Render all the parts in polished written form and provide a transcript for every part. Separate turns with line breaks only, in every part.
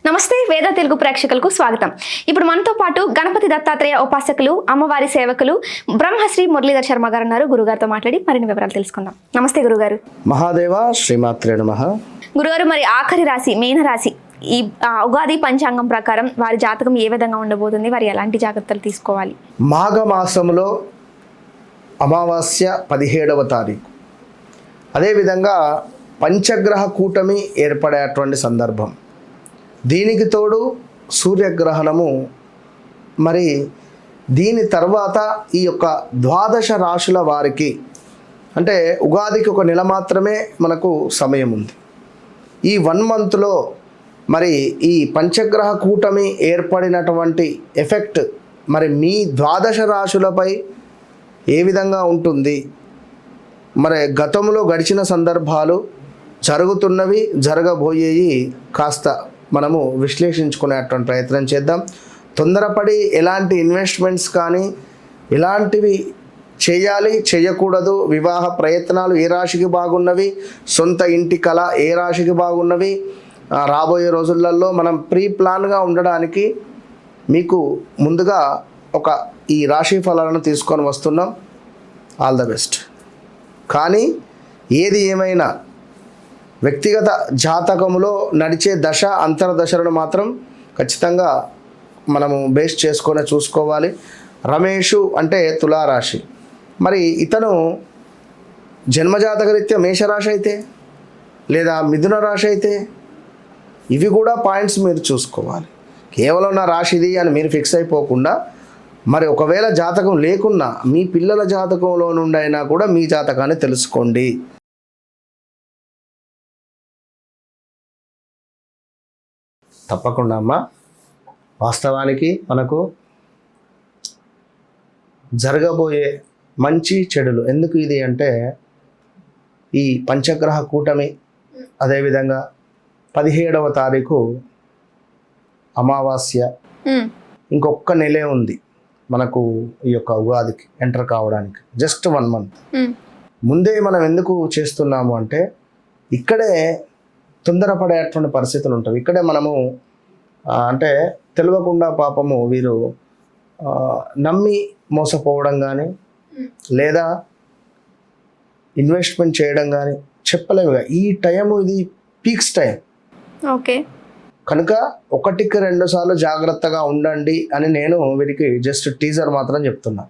నమస్తే వేద తెలుగు ప్రేక్షకులకు స్వాగతం. ఇప్పుడు మనతో పాటు గణపతి దత్తాత్రేయ ఉపాసకులు, అమ్మవారి సేవకులు బ్రహ్మశ్రీ మురళీధర్ శర్మ గారు ఉన్నారు. గురుగారితో మాట్లాడి మరిన్ని వివరాలు తెలుసుకుందాం. నమస్తే గురుగారు.
మహాదేవ శ్రీమాత్రే నమః.
గురుగారు, మరి ఆఖరి రాశి మీన రాశి, ఈ ఉగాది పంచాంగం ప్రకారం వారి జాతకం ఏ విధంగా ఉండబోతుంది? వారు ఎలాంటి జాగ్రత్తలు తీసుకోవాలి?
మాఘమాసంలో అమావాస్య 17వ తారీఖు, అదేవిధంగా పంచగ్రహ కూటమి ఏర్పడేటువంటి సందర్భం. దీనికి తోడు సూర్యగ్రహణము. మరి దీని తర్వాత ఈ యొక్క ద్వాదశ రాశుల వారికి, అంటే ఉగాదికి ఒక నెల మాత్రమే మనకు సమయం ఉంది. ఈ 1 మంత్లో మరి ఈ పంచగ్రహ కూటమి ఏర్పడినటువంటి ఎఫెక్ట్ మరి మీ ద్వాదశ రాశులపై ఏ విధంగా ఉంటుంది, మరి గతంలో గడిచిన సందర్భాలు, జరుగుతున్నవి, జరగబోయేవి కాస్త మనము విశ్లేషించుకునేటువంటి ప్రయత్నం చేద్దాం. తొందరపడి ఎలాంటి ఇన్వెస్ట్మెంట్స్ కానీ ఇలాంటివి చేయాలి, చేయకూడదు. వివాహ ప్రయత్నాలు ఏ రాశికి బాగున్నవి, సొంత ఇంటి కళ ఏ రాశికి బాగున్నవి, రాబోయే రోజులలో మనం ప్రీ ప్లాన్గా ఉండడానికి మీకు ముందుగా ఈ రాశి ఫలాలను తీసుకొని వస్తున్నాం. All the best. కానీ ఏది ఏమైనా వ్యక్తిగత జాతకములో నడిచే దశ అంతర్దశలను మాత్రం ఖచ్చితంగా మనము బేస్ చేసుకొని చూసుకోవాలి. రమేషు అంటే తులారాశి, మరి ఇతను జన్మజాతకరీత్యా మేషరాశి అయితే లేదా మిథున రాశి అయితే ఇవి కూడా పాయింట్స్ మీరు చూసుకోవాలి. కేవలం నా రాశిది అని మీరు ఫిక్స్ అయిపోకుండా, మరి ఒకవేళ జాతకం లేకున్నా మీ పిల్లల జాతకంలో నుండి అయినా కూడా మీ జాతకాన్ని తెలుసుకోండి. తప్పకుండా అమ్మా. వాస్తవానికి మనకు జరగబోయే మంచి చెడులు ఎందుకు ఇది అంటే, ఈ పంచగ్రహ కూటమి, అదేవిధంగా 17వ తారీఖు అమావాస్య, ఇంకొక నెలే ఉంది మనకు ఈ యొక్క ఉగాదికి ఎంటర్ కావడానికి. జస్ట్ 1 మంత్ ముందే మనం ఎందుకు చేస్తున్నాము అంటే, ఇక్కడే తొందరపడేటువంటి పరిస్థితులు ఉంటాయి. ఇక్కడే మనము అంటే తెలియకుండా పాపము వీరు నమ్మి మోసపోవడం కానీ, లేదా ఇన్వెస్ట్మెంట్ చేయడం కానీ చెప్పలేము. ఈ టైము ఇది పీక్స్ టైం.
ఓకే,
కనుక 1కి 2 సార్లు జాగ్రత్తగా ఉండండి అని నేను వీరికి జస్ట్ టీజర్ మాత్రం చెప్తున్నా.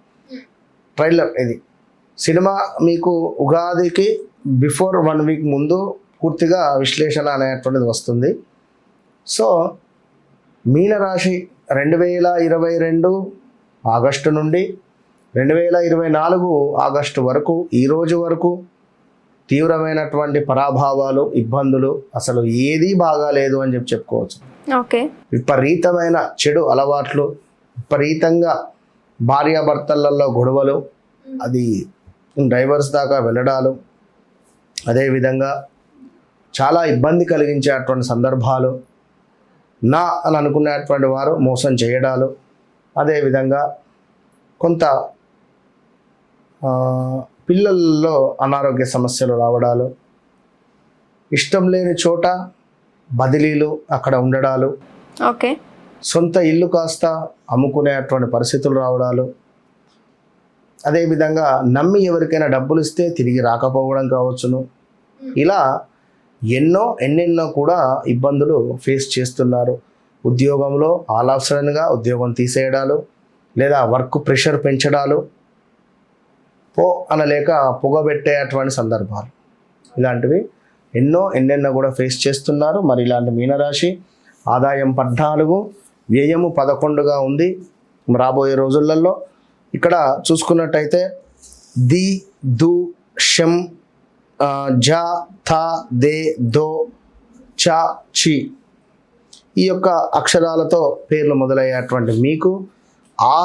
ట్రైలర్ ఇది. సినిమా మీకు ఉగాదికి బిఫోర్ 1 వీక్ ముందు పూర్తిగా విశ్లేషణ అనేటువంటిది వస్తుంది. సో మీనరాశి 2022 ఆగస్టు నుండి 2024 ఆగస్టు వరకు, ఈ రోజు వరకు తీవ్రమైనటువంటి పరాభావాలు, ఇబ్బందులు, అసలు ఏదీ బాగాలేదు అని చెప్పుకోవచ్చు.
ఓకే,
విపరీతమైన చెడు అలవాట్లు, విపరీతంగా భార్యాభర్తలలో గొడవలు, అది డైవర్స్ దాకా వెళ్ళడాలు, అదేవిధంగా చాలా ఇబ్బంది కలిగించేటువంటి సందర్భాలు, నా అని అనుకునేటువంటి వారు మోసం చేయడాలు, అదేవిధంగా కొంత పిల్లల్లో అనారోగ్య సమస్యలు రావడాలు, ఇష్టం లేని చోట బదిలీలు, అక్కడ ఉండడాలు,
ఓకే,
సొంత ఇల్లు కాస్త అమ్ముకునేటువంటి పరిస్థితులు రావడాలు, అదేవిధంగా నమ్మి ఎవరికైనా డబ్బులు ఇస్తే తిరిగి రాకపోవడం కావచ్చును. ఇలా ఎన్నెన్నో కూడా ఇబ్బందులు ఫేస్ చేస్తున్నారు. ఉద్యోగంలో ఆల్ ఆఫ్ సడన్గా ఉద్యోగం తీసేయడాలు, లేదా వర్క్ ప్రెషర్ పెంచడాలు, అనలేక పొగబెట్టేటువంటి సందర్భాలు, ఇలాంటివి ఎన్నెన్నో కూడా ఫేస్ చేస్తున్నారు. మరి ఇలాంటి మీనరాశి ఆదాయం 14, వ్యయము 11గా ఉంది. రాబోయే రోజులలో ఇక్కడ చూసుకున్నట్టయితే ది, దు, షం, జ, థ, దే, దో, చ, చి ఈ యొక్క అక్షరాలతో పేర్లు మొదలయ్యేటువంటి మీకు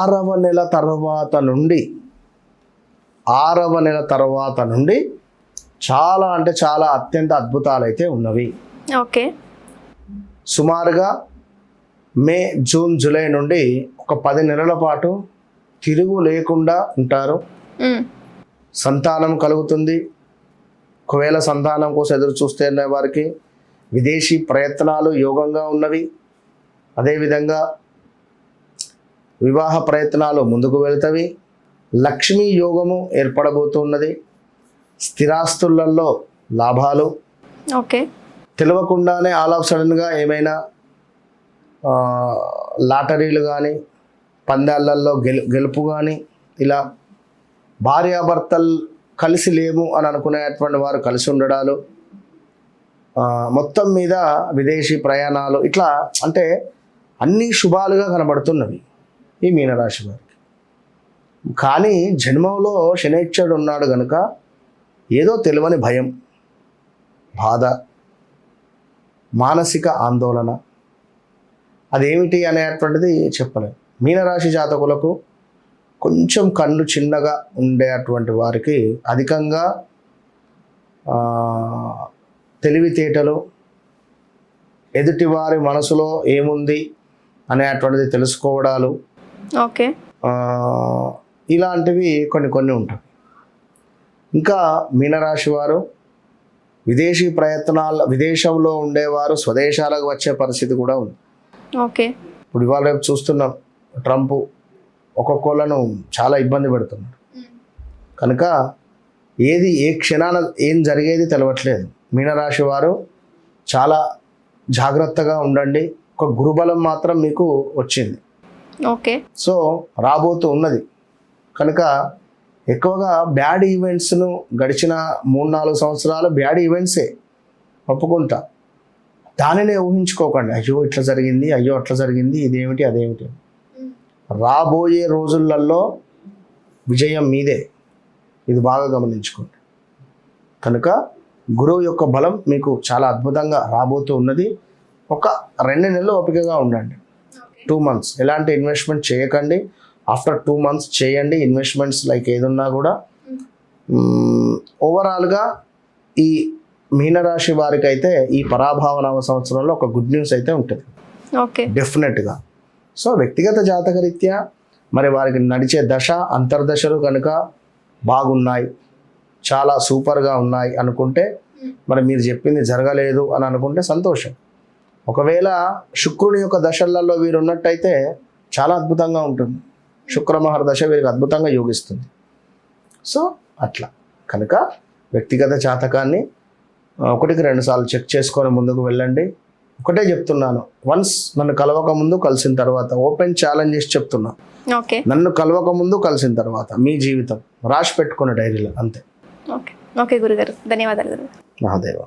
6వ నెల తర్వాత నుండి చాలా అంటే చాలా అత్యంత అద్భుతాలు అయితే ఉన్నవి.
ఓకే,
సుమారుగా మే, జూన్, జూలై నుండి ఒక 10 నెలల పాటు తిరుగు లేకుండా ఉంటారు. సంతానం కలుగుతుంది. ఒకవేళ సంతానం కోసం ఎదురు చూస్తే వారికి విదేశీ ప్రయత్నాలు యోగంగా ఉన్నవి. అదేవిధంగా వివాహ ప్రయత్నాలు ముందుకు వెళ్తవి. లక్ష్మీ యోగము ఏర్పడబోతున్నది. స్థిరాస్తులలో లాభాలు.
ఓకే.
తెలియకుండానే ఆల్ ఆఫ్ సడన్గా ఏమైనా లాటరీలు కానీ పందాలలో గెలుపు కానీ ఇలా భార్యాభర్తలు కలిసి లేము అని అనుకునేటువంటి వారు కలిసి ఉండడాలు, మొత్తం మీద విదేశీ ప్రయాణాలు, ఇట్లా అంటే అన్నీ శుభాలుగా కనబడుతున్నవి ఈ మీనరాశి వారికి. కానీ జన్మంలో శనైశ్వరుడు ఉన్నాడు కనుక ఏదో తెలియని భయం, బాధ, మానసిక ఆందోళన, అదేమిటి అనేటువంటిది చెప్పలేము. మీనరాశి జాతకులకు కొంచెం కళ్ళు చిన్నగా ఉండేటువంటి వారికి అధికంగా తెలివితేటలు, ఎదుటివారి మనసులో ఏముంది అనేటువంటిది తెలుసుకోవడాలు,
ఓకే,
ఇలాంటివి కొన్ని ఉంటాయి. ఇంకా మీనరాశి వారు విదేశీ ప్రయత్నాల, విదేశంలో ఉండేవారు స్వదేశాలకు వచ్చే పరిస్థితి కూడా ఉంది.
ఓకే.
ఇప్పుడు ఇవాళ రేపు చూస్తున్నాం, ట్రంప్ ఒక్కొక్కళ్ళను చాలా ఇబ్బంది పెడుతున్నాడు కనుక ఏది ఏ క్షణాన ఏం జరిగేది తెలవట్లేదు. మీనరాశి వారు చాలా జాగ్రత్తగా ఉండండి. ఒక గురుబలం మాత్రం మీకు వచ్చింది.
ఓకే.
సో రాబోతూ ఉన్నది కనుక ఎక్కువగా బ్యాడ్ ఈవెంట్స్ను గడిచిన 3-4 సంవత్సరాలు బ్యాడ్ ఈవెంట్సే ఒప్పుకుంటా. దానినే ఊహించుకోకండి, అయ్యో ఇట్లా జరిగింది, అయ్యో అట్లా జరిగింది, ఇదేమిటి అదేమిటి. రాబోయే రోజులలో విజయం మీదే, ఇది బాగా గమనించుకోండి. కనుక గురువు యొక్క బలం మీకు చాలా అద్భుతంగా రాబోతూ ఉన్నది. ఒక 2 నెలలు ఓపికగా ఉండండి. 2 months ఎలాంటి ఇన్వెస్ట్మెంట్ చేయకండి. ఆఫ్టర్ 2 months చేయండి ఇన్వెస్ట్మెంట్స్, లైక్ ఏదున్నా కూడా. ఓవరాల్గా ఈ మీనరాశి వారికి అయితే ఈ పరాభావ నవ సంవత్సరంలో ఒక గుడ్ న్యూస్ అయితే ఉంటుంది.
ఓకే.
డెఫినెట్గా. సో వ్యక్తిగత జాతకరీత్యా మరి వారికి నడిచే దశ అంతర్దశలు కనుక బాగున్నాయి, చాలా సూపర్గా ఉన్నాయి అనుకుంటే, మరి మీరు చెప్పింది జరగలేదు అని అనుకుంటే సంతోషం. ఒకవేళ శుక్రుని యొక్క దశలలో వీరు ఉన్నట్టయితే చాలా అద్భుతంగా ఉంటుంది. శుక్రమహర్ దశ వీరికి అద్భుతంగా యోగిస్తుంది. సో అట్లా కనుక వ్యక్తిగత జాతకాన్ని 1-2 సార్లు చెక్ చేసుకొని ముందుకు వెళ్ళండి. ఒకటే చెప్తున్నాను, వన్స్ నన్ను కలవక ముందు కలిసిన తర్వాత, ఓపెన్ ఛాలెంజ్ చేసి చెప్తున్నా,
ఓకే,
నన్ను కలవక ముందు కలిసిన తర్వాత మీ జీవితం రాసి పెట్టుకున్న డైరీలో అంతే.
ఓకే. ఓకే గురుగారు, ధన్యవాదాలు గురుగారు.
మహాదేవ.